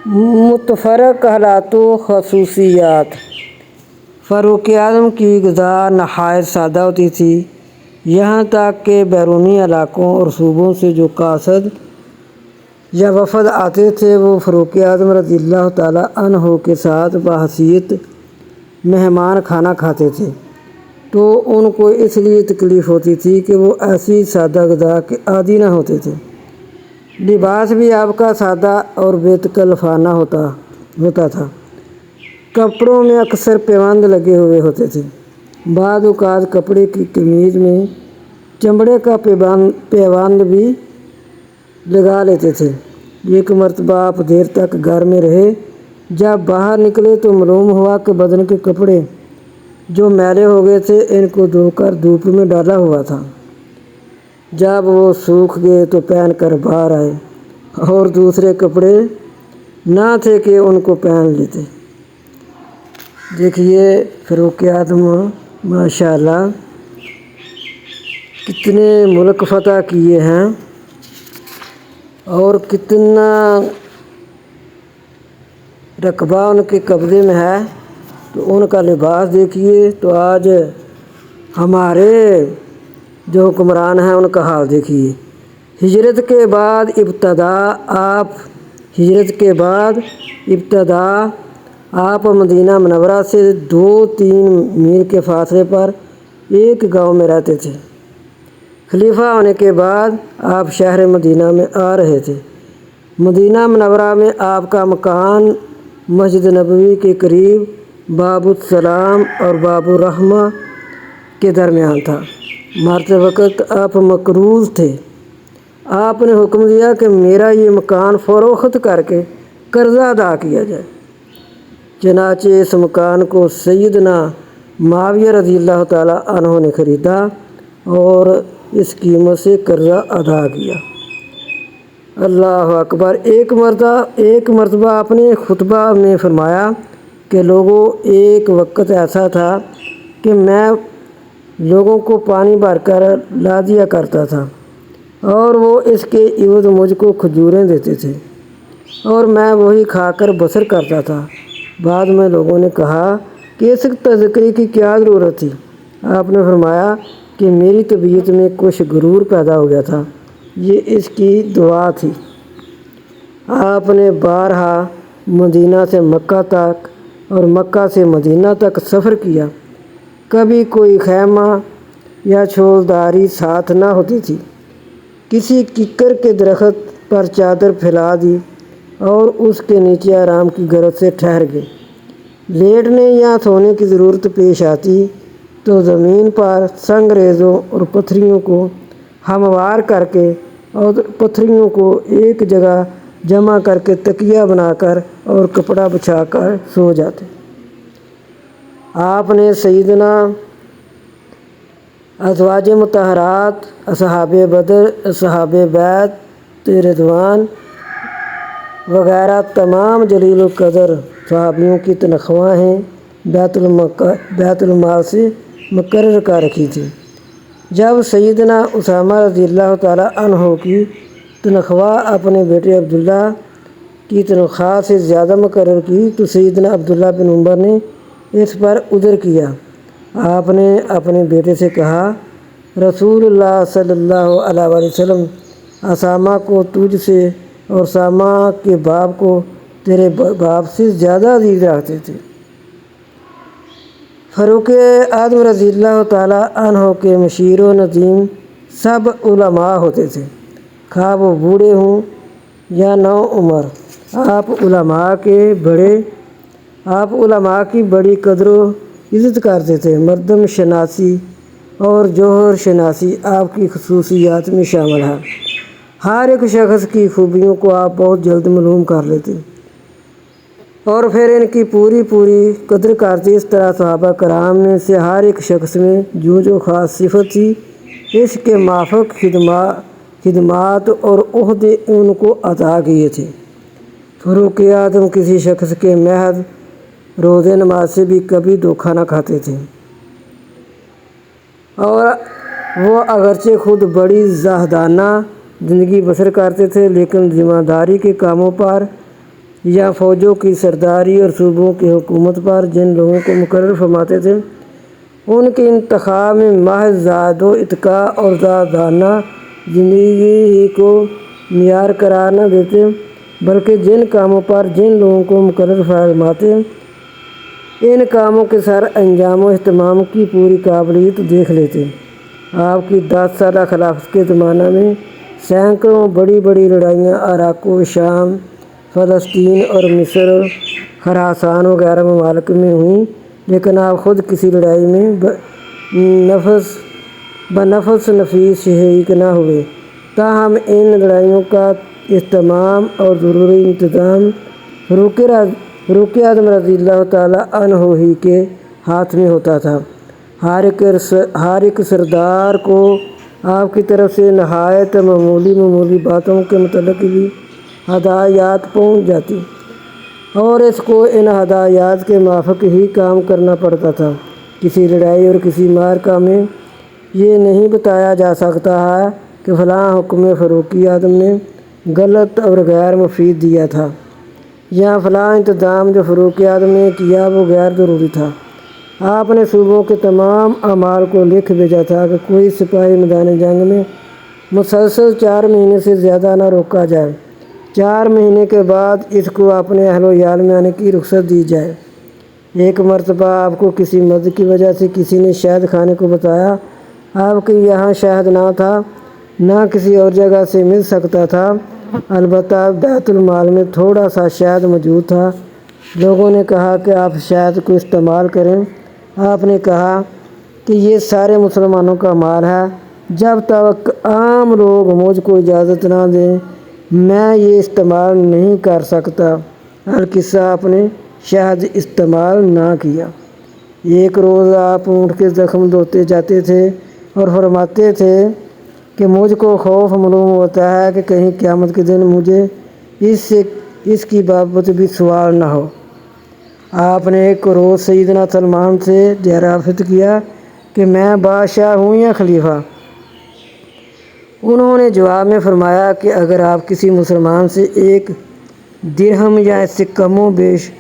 متفرق حالات و خصوصیات۔ فاروق اعظم کی غذا نہایت سادہ ہوتی تھی، یہاں تک کہ بیرونی علاقوں اور صوبوں سے جو قاصد یا وفد آتے تھے وہ فاروق اعظم رضی اللہ تعالیٰ عنہ کے ساتھ بحیثیت مہمان کھانا کھاتے تھے، تو ان کو اس لیے تکلیف ہوتی تھی کہ وہ ایسی سادہ غذا کے عادی نہ ہوتے تھے۔ لباس بھی آپ کا سادہ اور بے تکلفانہ ہوتا تھا۔ کپڑوں میں اکثر پیوند لگے ہوئے ہوتے تھے، بعض اوقات کپڑے کی قمیض میں چمڑے کا پیوند بھی لگا لیتے تھے۔ ایک مرتبہ آپ دیر تک گھر میں رہے، جب باہر نکلے تو معلوم ہوا کہ بدن کے کپڑے جو میلے ہو گئے تھے ان کو دھو کر دھوپ میں ڈالا ہوا تھا۔ جب وہ سوکھ گئے تو پہن کر باہر آئے اور دوسرے کپڑے نہ تھے کہ ان کو پہن لیتے۔ دیکھیے فاروق اعظم ماشاءاللہ کتنے ملک فتح کیے ہیں اور کتنا رقبہ ان کے قبضے میں ہے، تو ان کا لباس دیکھیے۔ تو آج ہمارے جو حکمران ہیں ان کا حال دیکھیے۔ ہجرت کے بعد آپ مدینہ منورہ سے 2-3 میل کے فاصلے پر ایک گاؤں میں رہتے تھے۔ خلیفہ ہونے کے بعد آپ شہر مدینہ میں آ رہے تھے۔ مدینہ منورہ میں آپ کا مکان مسجد نبوی کے قریب باب السلام اور باب الرحمہ کے درمیان تھا۔ مرتے وقت آپ مقروض تھے۔ آپ نے حکم دیا کہ میرا یہ مکان فروخت کر کے قرضہ ادا کیا جائے۔ چنانچہ اس مکان کو سیدنا معاویہ رضی اللہ تعالیٰ عنہ نے خریدا اور اس قیمت سے قرضہ ادا کیا۔ اللہ اکبر۔ ایک مرتبہ آپ نے خطبہ میں فرمایا کہ لوگوں، ایک وقت ایسا تھا کہ میں لوگوں کو پانی بھر کر لا دیا کرتا تھا اور وہ اس کے عوض مجھ کو کھجوریں دیتے تھے اور میں وہی کھا کر بسر کرتا تھا۔ بعد میں لوگوں نے کہا کہ اس تذکرے کی کیا ضرورت تھی؟ آپ نے فرمایا کہ میری طبیعت میں کچھ غرور پیدا ہو گیا تھا، یہ اس کی دعا تھی۔ آپ نے بارہا مدینہ سے مکہ تک اور مکہ سے مدینہ تک سفر کیا، کبھی کوئی خیمہ یا چھولداری ساتھ نہ ہوتی تھی۔ کسی ککر کے درخت پر چادر پھیلا دی اور اس کے نیچے آرام کی غرض سے ٹھہر گئے۔ لیٹنے یا سونے کی ضرورت پیش آتی تو زمین پر سنگ ریزوں اور پتھریوں کو ہموار کر کے اور پتھریوں کو ایک جگہ جمع کر کے تکیہ بنا کر اور کپڑا بچھا کر سو جاتے۔ آپ نے سیدنا ازواج مطہرات، اصحاب بدر، اصحاب بیعت رضوان وغیرہ تمام جلیل القدر صحابیوں کی تنخواہیں بیت المال سے مقرر کر رکھی تھی۔ جب سیدنا اسامہ رضی اللہ تعالیٰ عنہ کی تنخواہ اپنے بیٹے عبداللہ کی تنخواہ سے زیادہ مقرر کی تو سیدنا عبداللہ بن عمر نے اس پر عذر کیا۔ آپ نے اپنے بیٹے سے کہا، رسول اللہ صلی اللہ علیہ وسلم اسامہ کو تجھ سے اور اسامہ کے باپ کو تیرے باپ سے زیادہ عزیز رکھتے تھے۔ فاروق اعظم رضی اللہ تعالیٰ عنہ کے مشیر و ندیم سب علماء ہوتے تھے، خواہ وہ بوڑھے ہوں یا نو عمر۔ آپ علماء کی بڑی قدر و عزت کرتے تھے۔ مردم شناسی اور جوہر شناسی آپ کی خصوصیات میں شامل ہے۔ ہر ایک شخص کی خوبیوں کو آپ بہت جلد معلوم کر لیتے اور پھر ان کی پوری قدر کرتے۔ اس طرح صحابہ کرام میں سے ہر ایک شخص میں جو خاص صفت تھی، اس کے مافق خدمات اور عہدے ان کو عطا کیے تھے۔ فاروق اعظم کسی شخص کے محض روز نماز سے بھی کبھی دھوکہ نہ کھاتے تھے اور وہ اگرچہ خود بڑی زاہدانہ زندگی بسر کرتے تھے لیکن ذمہ داری کے کاموں پر یا فوجوں کی سرداری اور صوبوں کی حکومت پر جن لوگوں کو مقرر فرماتے تھے، ان کے انتخاب میں محض زاد و اتقاء اور زاہدانہ زندگی ہی کو معیار قرار نہ دیتے، بلکہ جن کاموں پر جن لوگوں کو مقرر فرماتے ان کاموں کے سر انجام و اہتمام کی پوری قابلیت دیکھ لیتے۔ آپ کی 10 سالہ خلافت کے زمانہ میں سینکڑوں بڑی بڑی لڑائیاں عراق و شام، فلسطین اور مصر، خراسان وغیرہ ممالک میں ہوئیں، لیکن آپ خود کسی لڑائی میں بنفس نفیس شریک نہ ہوئے۔ تاہم ان لڑائیوں کا اہتمام اور ضروری انتظام فاروق اعظم رضی اللہ تعالیٰ عنہ ہی کے ہاتھ میں ہوتا تھا۔ ہر ایک سردار کو آپ کی طرف سے نہایت معمولی باتوں کے متعلق بھی ہدایات پہنچ جاتی اور اس کو ان ہدایات کے موافق ہی کام کرنا پڑتا تھا۔ کسی لڑائی اور کسی معرکہ میں یہ نہیں بتایا جا سکتا ہے کہ فلاں حکم فاروق اعظم نے غلط اور غیر مفید دیا تھا، یا فلاں انتظام جو فاروق اعظم نے کیا وہ غیر ضروری تھا۔ آپ نے صوبوں کے تمام اعمال کو لکھ بھیجا تھا کہ کوئی سپاہی میدان جنگ میں مسلسل 4 مہینے سے زیادہ نہ روکا جائے۔ 4 مہینے کے بعد اس کو اپنے اہل و عیال میں آنے کی رخصت دی جائے۔ ایک مرتبہ آپ کو کسی مرض کی وجہ سے کسی نے شہد کھانے کو بتایا۔ آپ کے یہاں شہد نہ تھا، نہ کسی اور جگہ سے مل سکتا تھا، البتہ بیت المال میں تھوڑا سا شہد موجود تھا۔ لوگوں نے کہا کہ آپ شہد کو استعمال کریں۔ آپ نے کہا کہ یہ سارے مسلمانوں کا مال ہے، جب تک عام لوگ مجھ کو اجازت نہ دیں میں یہ استعمال نہیں کر سکتا۔ القصہ آپ نے شہد استعمال نہ کیا۔ ایک روز آپ اونٹ کے زخم دھوتے جاتے تھے اور فرماتے تھے کہ مجھ کو خوف معلوم ہوتا ہے کہ کہیں قیامت کے دن مجھے اس کی بابت بھی سوال نہ ہو۔ آپ نے ایک روز سیدنا سلمان سے دریافت کیا کہ میں بادشاہ ہوں یا خلیفہ؟ انہوں نے جواب میں فرمایا کہ اگر آپ کسی مسلمان سے 1 درہم یا اس سے کم و بیش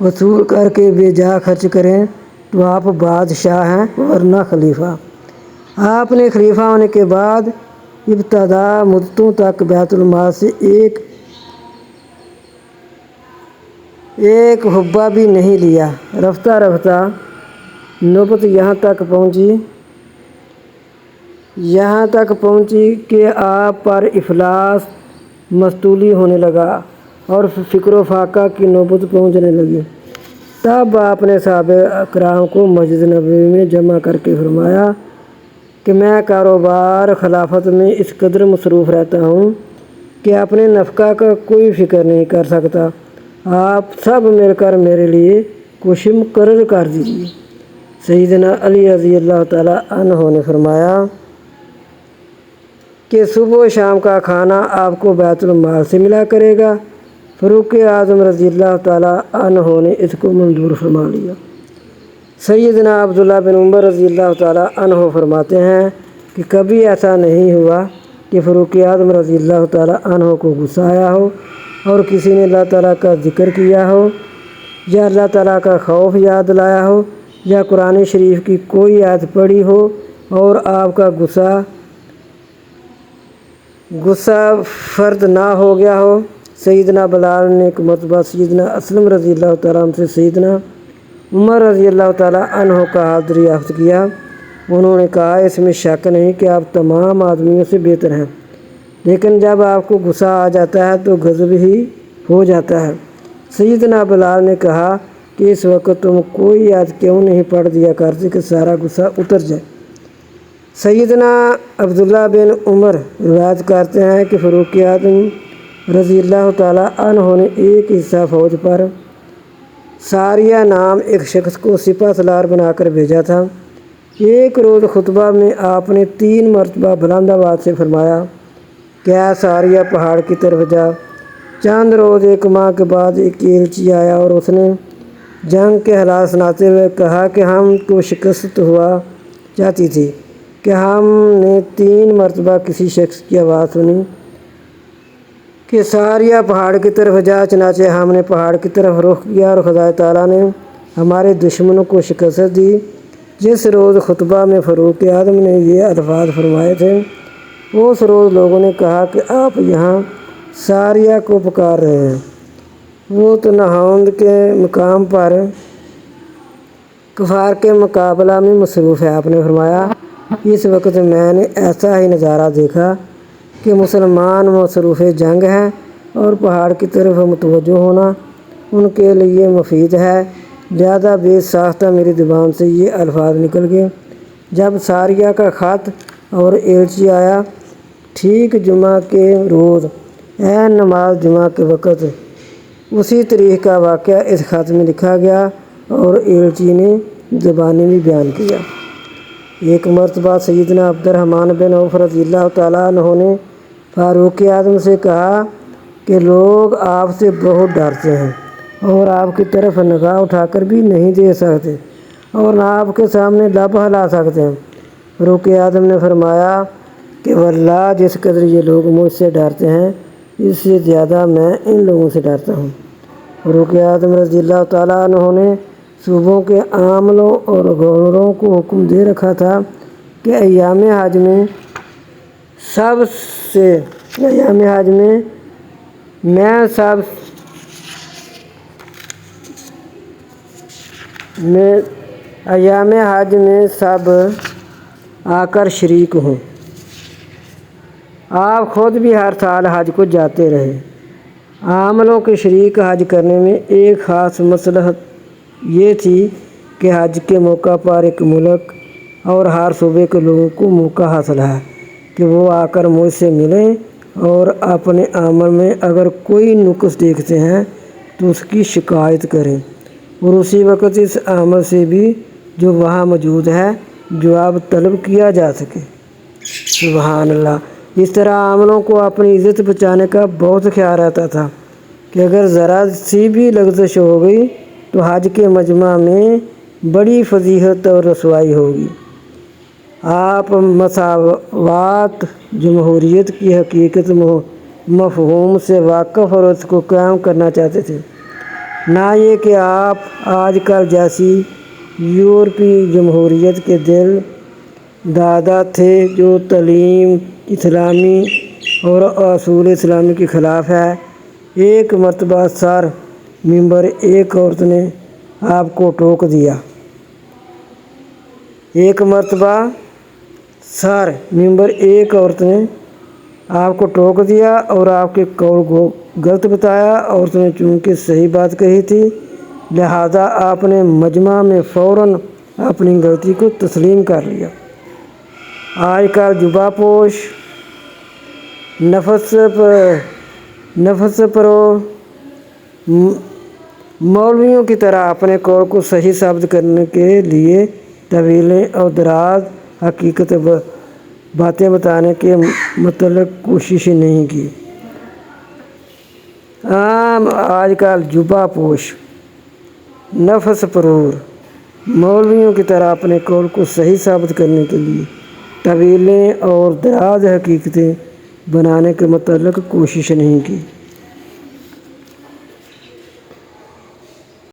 وصول کر کے بے جا خرچ کریں تو آپ بادشاہ ہیں ورنہ خلیفہ۔ آپ نے خلیفہ ہونے کے بعد ابتدا مدتوں تک بیت المال سے ایک حبہ بھی نہیں لیا۔ رفتہ رفتہ نوبت یہاں تک پہنچی کہ آپ پر افلاس مستولی ہونے لگا اور فکر و فاقہ کی نوبت پہنچنے لگی۔ تب آپ نے صحابہ اکرام کو مسجد نبوی میں جمع کر کے فرمایا کہ میں کاروبار خلافت میں اس قدر مصروف رہتا ہوں کہ اپنے نفقہ کا کوئی فکر نہیں کر سکتا۔ آپ سب مل کر میرے لیے کوشش مقرر کر دیجیے۔ سیدنا علی رضی اللہ تعالیٰ عنہ نے فرمایا کہ صبح و شام کا کھانا آپ کو بیت المال سے ملا کرے گا۔ فاروق اعظم رضی اللہ تعالیٰ عنہ نے اس کو منظور فرما لیا۔ سیدنا عبداللہ بن عمر رضی اللہ تعالیٰ عنہ فرماتے ہیں کہ کبھی ایسا نہیں ہوا کہ فاروق اعظم رضی اللہ تعالیٰ عنہ کو غصہ آیا ہو اور کسی نے اللہ تعالیٰ کا ذکر کیا ہو یا اللہ تعالیٰ کا خوف یاد لایا ہو یا قرآن شریف کی کوئی آیت پڑھی ہو اور آپ کا غصہ فرد نہ ہو گیا ہو۔ سیدنا بلال نے ایک مرتبہ سیدنا اسلم رضی اللہ تعالیٰ عنہ سے سیدنا عمر رضی اللہ تعالیٰ عنہ کا حال دریافت کیا۔ انہوں نے کہا اس میں شک نہیں کہ آپ تمام آدمیوں سے بہتر ہیں، لیکن جب آپ کو غصہ آ جاتا ہے تو غضب ہی ہو جاتا ہے۔ سیدنا بلال نے کہا کہ اس وقت تم کوئی آیت کیوں نہیں پڑھ دیا کرتے کہ سارا غصہ اتر جائے۔ سیدنا عبداللہ بن عمر روایت کرتے ہیں کہ فاروق اعظم رضی اللہ تعالیٰ عنہ نے ایک حصہ فوج پر ساریہ نام ایک شخص کو سپہ سالار بنا کر بھیجا تھا۔ ایک روز خطبہ میں آپ نے 3 مرتبہ بلند آواز سے فرمایا کہ اے ساریہ پہاڑ کی طرف جا۔ چند روز 1 ماہ کے بعد ایک ایلچی آیا اور اس نے جنگ کے حالات سناتے ہوئے کہا کہ ہم کو شکست ہوا چاہتی تھی کہ ہم نے 3 مرتبہ کسی شخص کی آواز سنی کہ ساریہ پہاڑ کی طرف جا، چنانچہ ہم نے پہاڑ کی طرف رخ کیا اور خدا تعالیٰ نے ہمارے دشمنوں کو شکست دی۔ جس روز خطبہ میں فاروق اعظم نے یہ الفاظ فرمائے تھے، اس روز لوگوں نے کہا کہ آپ یہاں ساریہ کو پکار رہے ہیں، وہ تو نہاوند کے مقام پر کفار کے مقابلہ میں مصروف ہے۔ آپ نے فرمایا، اس وقت میں نے ایسا ہی نظارہ دیکھا کہ مسلمان مصروف جنگ ہیں اور پہاڑ کی طرف متوجہ ہونا ان کے لیے مفید ہے، لہذا بے ساختہ میری زبان سے یہ الفاظ نکل گئے۔ جب ساریہ کا خط اور ایلچی آیا ٹھیک جمعہ کے روز عین نماز جمعہ کے وقت، اسی تاریخ کا واقعہ اس خط میں لکھا گیا اور ایلچی نے زبانی بھی بیان کیا۔ ایک مرتبہ سیدنا عبد الرحمن بن عوف رضی اللہ تعالیٰ عنہ نے فاروق اعظم سے کہا کہ لوگ آپ سے بہت ڈرتے ہیں اور آپ کی طرف نگاہ اٹھا کر بھی نہیں دیکھ سکتے اور نہ آپ کے سامنے لب ہلا سکتے ہیں۔ فاروق اعظم نے فرمایا کہ واللہ جس قدر یہ لوگ مجھ سے ڈرتے ہیں اس سے زیادہ میں ان لوگوں سے ڈرتا ہوں۔ فاروق اعظم رضی اللہ تعالیٰ عنہ نے صوبوں کے عاملوں اور گورنروں کو حکم دے رکھا تھا کہ ایام حج میں سب آ کر شریک ہوں۔ آپ خود بھی ہر سال حج کو جاتے رہے۔ عاملوں کے شریک حج کرنے میں ایک خاص مصلحت یہ تھی کہ حج کے موقع پر ایک ملک اور ہر صوبے کے لوگوں کو موقع حاصل ہے کہ وہ آ کر مجھ سے ملیں اور اپنے عمل میں اگر کوئی نقص دیکھتے ہیں تو اس کی شکایت کریں اور اسی وقت اس عمل سے بھی جو وہاں موجود ہے جواب طلب کیا جا سکے۔ سبحان اللہ۔ اس طرح عاملوں کو اپنی عزت بچانے کا بہت خیال رہتا تھا کہ اگر ذرا سی بھی لغزش ہو گئی تو حج کے مجمع میں بڑی فضیحت اور رسوائی ہوگی۔ آپ مساوات، جمہوریت کی حقیقت مفہوم سے واقف اور اس کو قائم کرنا چاہتے تھے، نہ یہ کہ آپ آج کل جیسی یورپی جمہوریت کے دل دادا تھے جو تعلیم اسلامی اور اصول اسلامی کے خلاف ہے۔ ایک مرتبہ سر ممبر ایک عورت نے آپ کو ٹوک دیا۔ اور آپ کے قول کو غلط بتایا۔ عورت نے چونکہ صحیح بات کہی تھی لہذا آپ نے مجمع میں فوراً اپنی غلطی کو تسلیم کر لیا۔ آج کل جبہ پوش، نفس پرو مولویوں کی طرح اپنے قول کو صحیح ثابت کرنے کے لیے طویلیں اور دراز حقیقت باتیں بتانے کے متعلق کوشش نہیں کی۔ آج کل جبہ پوش، نفس پرور مولویوں کی طرح اپنے قول کو صحیح ثابت کرنے کے لیے طویلیں اور دراز حقیقتیں بنانے کے متعلق کوشش نہیں کی۔